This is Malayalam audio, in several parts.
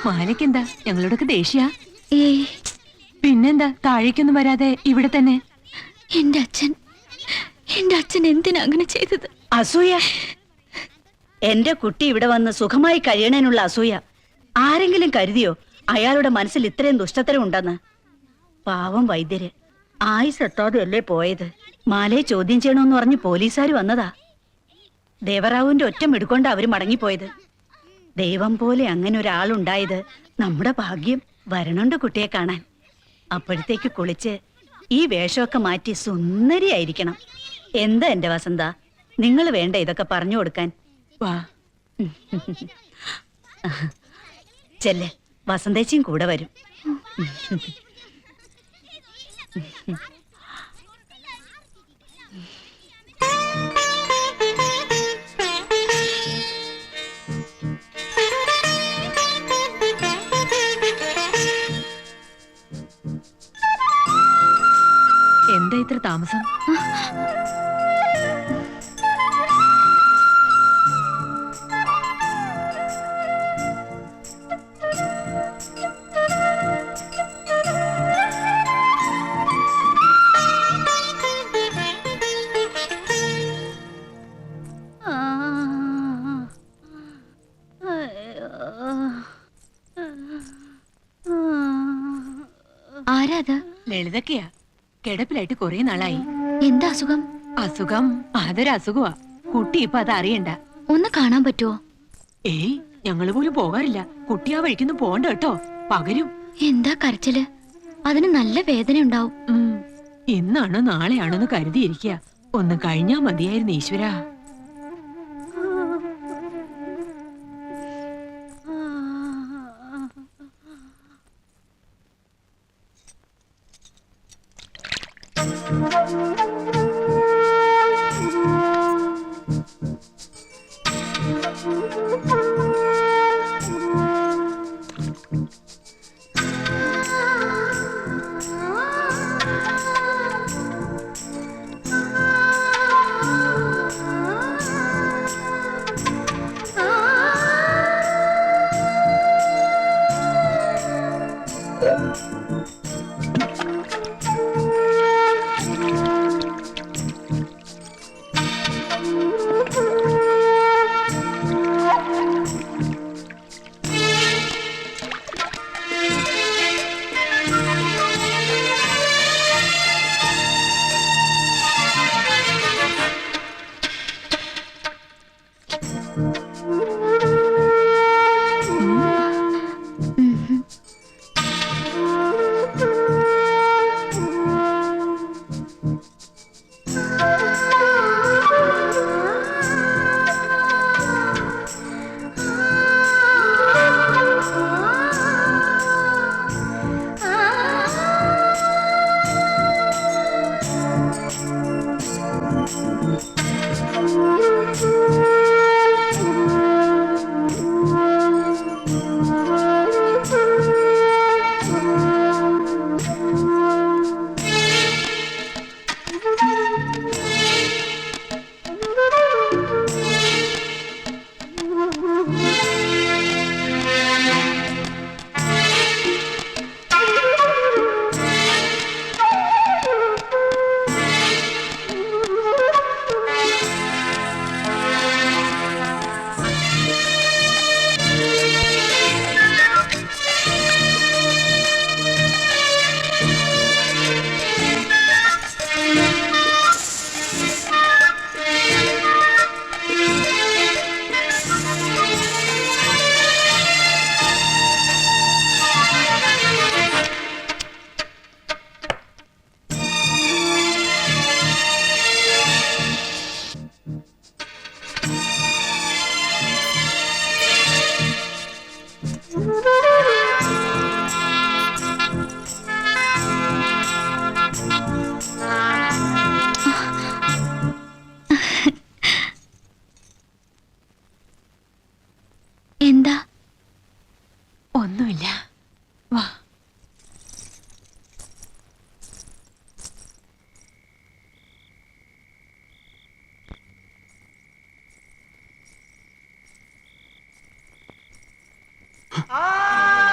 മാലയ്ക്കെന്താ ഞങ്ങളോടൊക്കെ ദേഷ്യ? ഏയ്, പിന്നെന്താ താഴേക്കൊന്നും വരാതെ ഇവിടെ തന്നെ? എന്റെ അച്ഛൻ എന്തിനാ അങ്ങനെ ചെയ്തത്? അസൂയ. എന്റെ കുട്ടി ഇവിടെ വന്ന് സുഖമായി കഴിയണേനുള്ള അസൂയ. ആരെങ്കിലും കരുതിയോ അയാളുടെ മനസ്സിൽ ഇത്രയും ദുഷ്ടത്തരം ഉണ്ടെന്ന്? പാവം വൈദ്യര് ആയുസെത്താതെയല്ലേ പോയത്. മാലയെ ചോദ്യം ചെയ്യണമെന്ന് പറഞ്ഞ് പോലീസുകാർ വന്നതാ. ദേവറാവുവിന്റെ ഒറ്റ മിടുക്കൊണ്ട് അവര് മടങ്ങിപ്പോയത്. ദൈവം പോലെ അങ്ങനെ ഒരാളുണ്ടായത് നമ്മുടെ ഭാഗ്യം. വരണുണ്ട് കുട്ടിയെ കാണാൻ. അപ്പോഴത്തേക്ക് കുളിച്ച് ഈ വേഷമൊക്കെ മാറ്റി സുന്ദരിയായിരിക്കണം. എന്താ എന്റെ വസന്ത, നിങ്ങൾ വേണ്ട ഇതൊക്കെ പറഞ്ഞു കൊടുക്കാൻ? വാ ചെല്ല്, വസന്തേച്ചിയും കൂടെ വരും. എന്താ ഇത്ര താമസം? ആരാത്? ലളിതക്കെയാ. കിടപ്പിലായിട്ട് കൊറേ നാളായി. എന്താ അസുഖം? അസുഖം അതൊരു അസുഖമാ. കുട്ടി ഇപ്പൊ അത് അറിയണ്ട. ഒന്ന് കാണാൻ പറ്റുമോ? ഏയ്, ഞങ്ങള് പോലും പോകാറില്ല. കുട്ടി ആ വഴിക്കൊന്നും പോണ്ട കേട്ടോ, പകരും. എന്താ കരച്ചില്? അതിന് നല്ല വേദന ഉണ്ടാവും. ഇന്നാണോ നാളെയാണോന്ന് കരുതിയിരിക്കുക. ഒന്ന് കഴിഞ്ഞാ മതിയായിരുന്നു ഈശ്വരാ. എന്താ? ഒന്നുമില്ല, വാ. ആ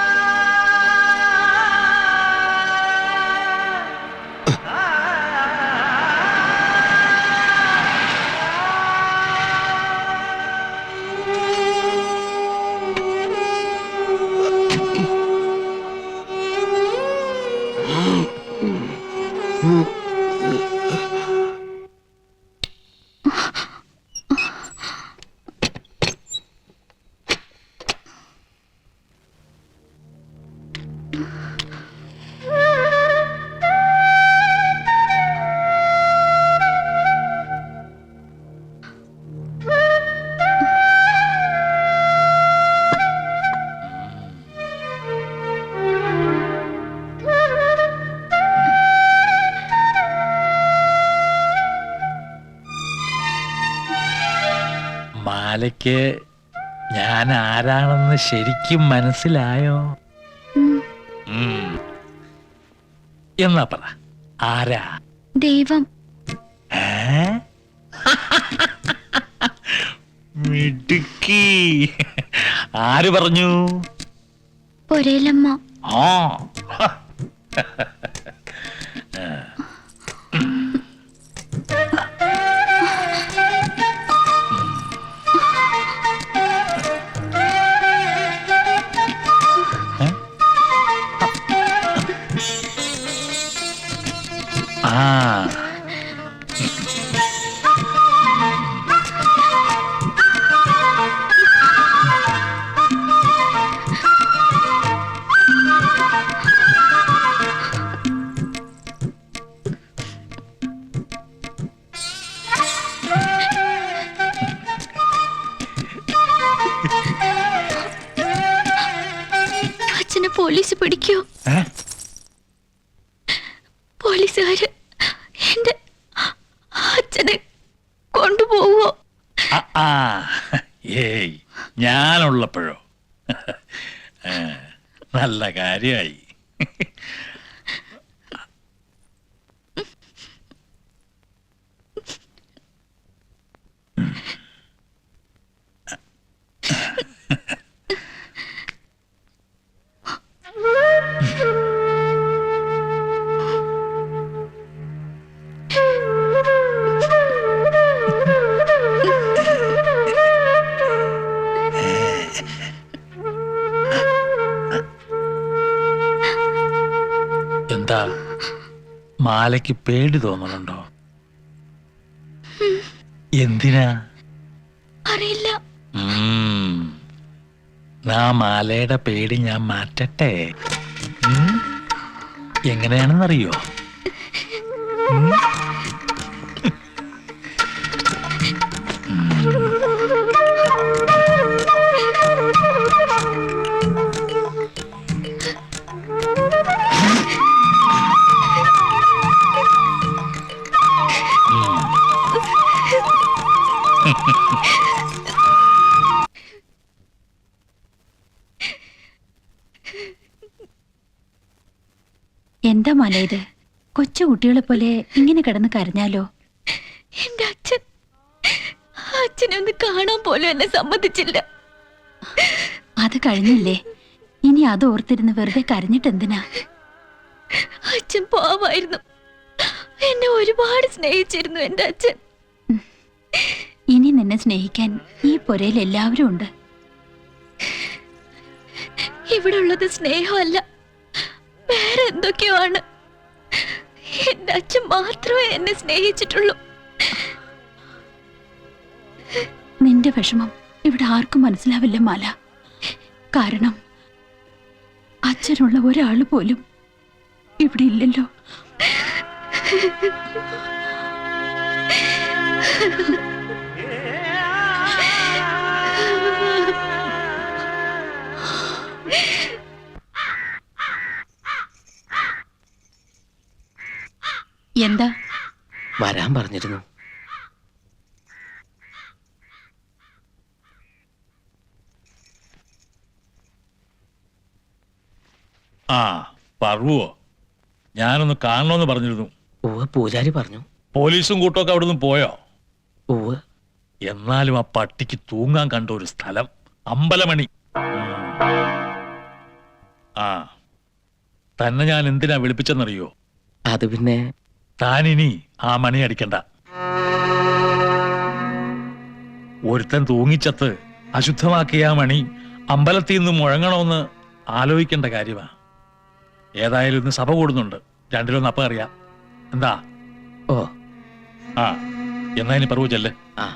മാലയ്ക്ക് ഞാൻ ആരാണെന്ന് ശരിക്കും മനസ്സിലായോ? ഉം, ഉം. എന്നാ പറ, ആരാ? ദൈവം. ഏ? മിടുക്കി. ആര് പറഞ്ഞു? പൊരേലമ്മ. ആ. ആ. അച്ഛനെ പോലീസ് പിടിക്കോ? ഏ? പോലീസുകാര് എന്റെ അച്ഛനെ കൊണ്ടുപോവോ? ആ, ആ. ഏയ്, ഞാനുള്ളപ്പോഴോ? നല്ല കാര്യമായി. എന്താ, മാലയ്ക്ക് പേടി തോന്നുന്നുണ്ടോ? എന്തിനാ? അറിയില്ല. മാലയുടെ പേടി ഞാൻ മാറ്റട്ടെ. എങ്ങനെയാണെന്നറിയോ? എന്താ മോനെ ഇത്? കൊച്ചു കുട്ടികളെ പോലെ ഇങ്ങനെ കിടന്ന് കരഞ്ഞാലോ? എന്റെ അച്ഛനെ ഒന്ന് കാണാൻ പോലും എന്നെ സമ്മതിച്ചില്ല. അത് കഴിഞ്ഞില്ലേ, ഇനി അത് ഓർത്തിരുന്ന് വെറുതെ കരഞ്ഞിട്ടെന്തിനാ? അച്ഛൻ പാവായിരുന്നു. എന്നെ ഒരുപാട് സ്നേഹിച്ചിരുന്നു എന്റെ അച്ഛൻ. ഇനി നിന്നെ സ്നേഹിക്കാൻ ഈ പുരയിൽ എല്ലാവരും ഉണ്ട്. ഇവിടെ ഉള്ളത് സ്നേഹമല്ല, വേറെ എന്തൊക്കെയോ ആണ്. എന്റെ അച്ഛൻ മാത്രമേ എന്നെ സ്നേഹിച്ചിട്ടുള്ളൂ. നിന്റെ വിഷമം ഇവിടെ ആർക്കും മനസ്സിലാവില്ല മാല. കാരണം അച്ഛനുള്ള ഒരാള് പോലും ഇവിടെ ഇല്ലല്ലോ. എന്താ? വരാൻ പറഞ്ഞിരുന്നു. ആ, പറവോ? ഞാനൊന്ന് കാണണമെന്ന് പറഞ്ഞിരുന്നു. ഉവ്വ്, പൂജാരി പറഞ്ഞു. പോലീസും കൂട്ടമൊക്കെ അവിടെ നിന്ന് പോയോ? ഉവ്വ്. എന്നാലും ആ പട്ടിക്ക് തൂങ്ങാൻ കണ്ട ഒരു സ്ഥലം അമ്പലമണി. ആ, തന്നെ ഞാൻ എന്തിനാ വിളിപ്പിച്ചെന്നറിയോ? അത് പിന്നെ താനിനി ആ മണി അടിക്കണ്ട. ഒരുത്തൻ തൂങ്ങിച്ചത്ത് അശുദ്ധമാക്കിയ ആ മണി അമ്പലത്തിൽ നിന്ന് മുഴങ്ങണമെന്ന് ആലോചിക്കേണ്ട കാര്യമാ. ഏതായാലും ഇന്ന് സഭ കൂടുന്നുണ്ട്, രണ്ടിലൊന്ന് അപ്പം അറിയാം. എന്താ? ഓ, ആ, എന്നാ ഇനി പറവൂ ചെല്ല്. ആ.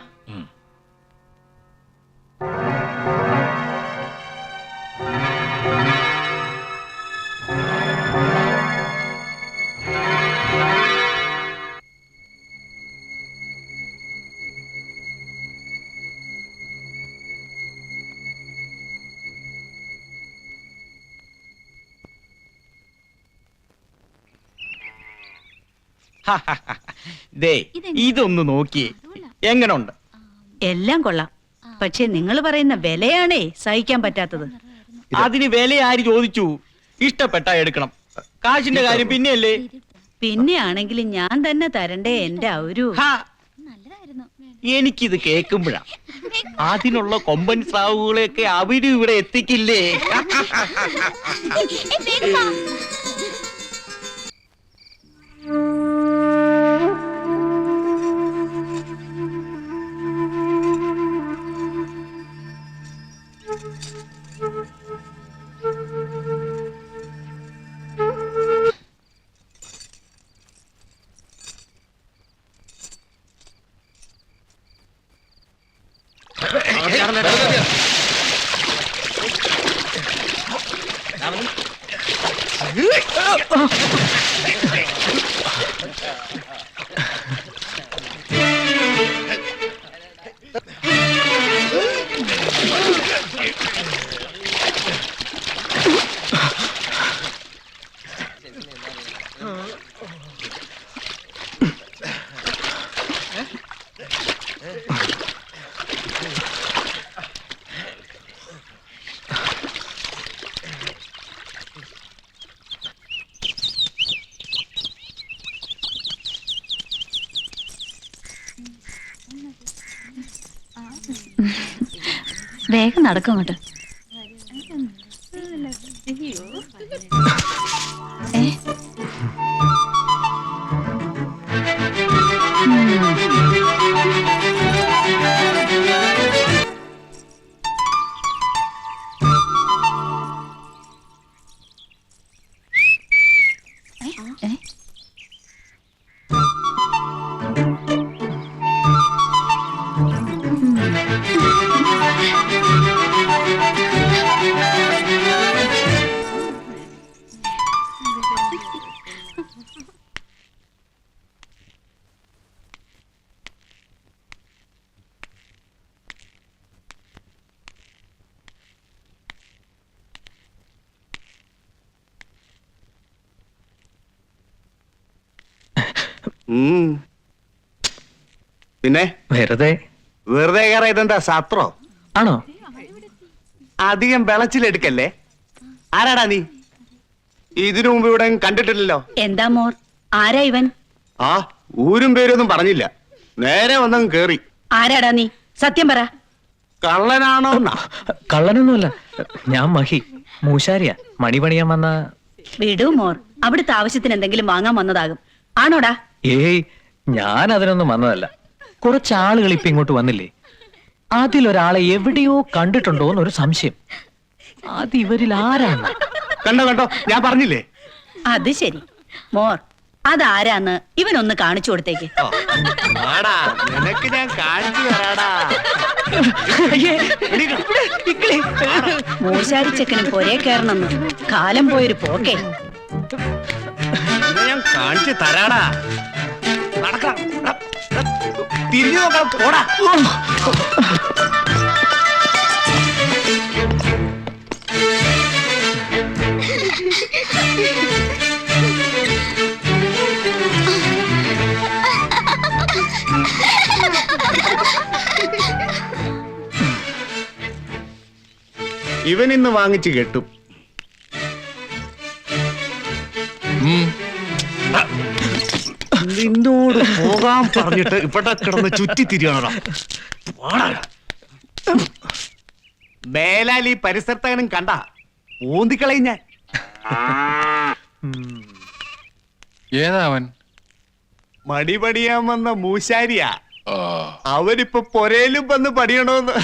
ദേ, ഇതൊന്ന് നോക്കിയേ, എങ്ങനുണ്ട്? എല്ലാം കൊള്ളാം. പക്ഷെ നിങ്ങൾ പറയുന്ന വിലയാണേ സഹിക്കാൻ പറ്റാത്തത്. അതിന് വില ആര് ചോദിച്ചു? ഇഷ്ടപ്പെട്ടാ എടുക്കണം. കാശിന്റെ കാര്യം പിന്നെയല്ലേ. പിന്നെ ആണെങ്കിലും ഞാൻ തന്നെ തരണ്ടേ എന്റെ ഒരു. ഹാ, എനിക്കിത് കേൾക്കുമ്പോഴാ അതിനുള്ള കൊമ്പൻ സ്രാവുകളെയൊക്കെ അവരും ഇവിടെ എത്തിക്കില്ലേ? വേഗം നടക്കും അങ്ങോട്ട്. പിന്നെ വെറുതെ വെറുതെ കയറാ ഇതെന്താ സത്രോ ആണോ? അധികം വിളച്ചിലെടുക്കല്ലേ. ആരാടാ നീ? ഇതിനു മുമ്പ് ഇവിടെ കണ്ടിട്ടില്ലല്ലോ. എന്താ മോർ, ആരാ ഇവൻ? ആ, ഊരും പേരൊന്നും പറഞ്ഞില്ല, നേരെ വന്നങ്ങ് കേറി. ആരാടാ നീ? സത്യം പറ. കള്ളനാണോ? കള്ളനൊന്നുമല്ല, ഞാൻ മഹി, മൂശാരിയാ. മണി പണിയാൻ വന്ന. വിടൂ മോർ, അവിടുത്തെ ആവശ്യത്തിന് എന്തെങ്കിലും വാങ്ങാൻ വന്നതാകും. ആണോടാ? ഏയ്, ഞാൻ അതിനൊന്നും വന്നതല്ല. കുറച്ചാളുകൾ ഇപ്പൊ ഇങ്ങോട്ട് വന്നില്ലേ, അതിലൊരാളെ എവിടെയോ കണ്ടിട്ടുണ്ടോ എന്നൊരു സംശയം. അത് ഇവരിൽ ആരാണ്? കണ്ടോ കണ്ടോ, ഞാൻ പറഞ്ഞില്ലേ. അത് ശരി മോർ, അതാരാന്ന് ഇവനൊന്ന് കാണിച്ചു കൊടുത്തേക്ക്. നിനക്ക് ഞാൻ കാണിച്ചു തരാടാ. മൂശാരി ചെക്കനും പൊരേ കയറണമെന്ന് കാലം പോയൊരു പോക്കേ. ഞാൻ കാണിച്ചു തരാടാ. നടക്കാം, തിരിഞ്ഞു നോക്കാം, പോടാ. ഇവൻ ഇന്ന് വാങ്ങിച്ചു കെട്ടും. നിന്നോട് പോകാൻ പറഞ്ഞിട്ട് ഇവിടെ കിടന്ന് ചുറ്റി തിരിയണോ? മേലാൽ ഈ പരിസരത്തകനും കണ്ട ഓന്തിക്കളയും ഞാൻ. ഏതാ അവൻ? മടി പണിയാൻ വന്ന മൂശാരിയാ. അവരിപ്പൊ പൊരയിലും വന്ന് പണിയണോന്ന്.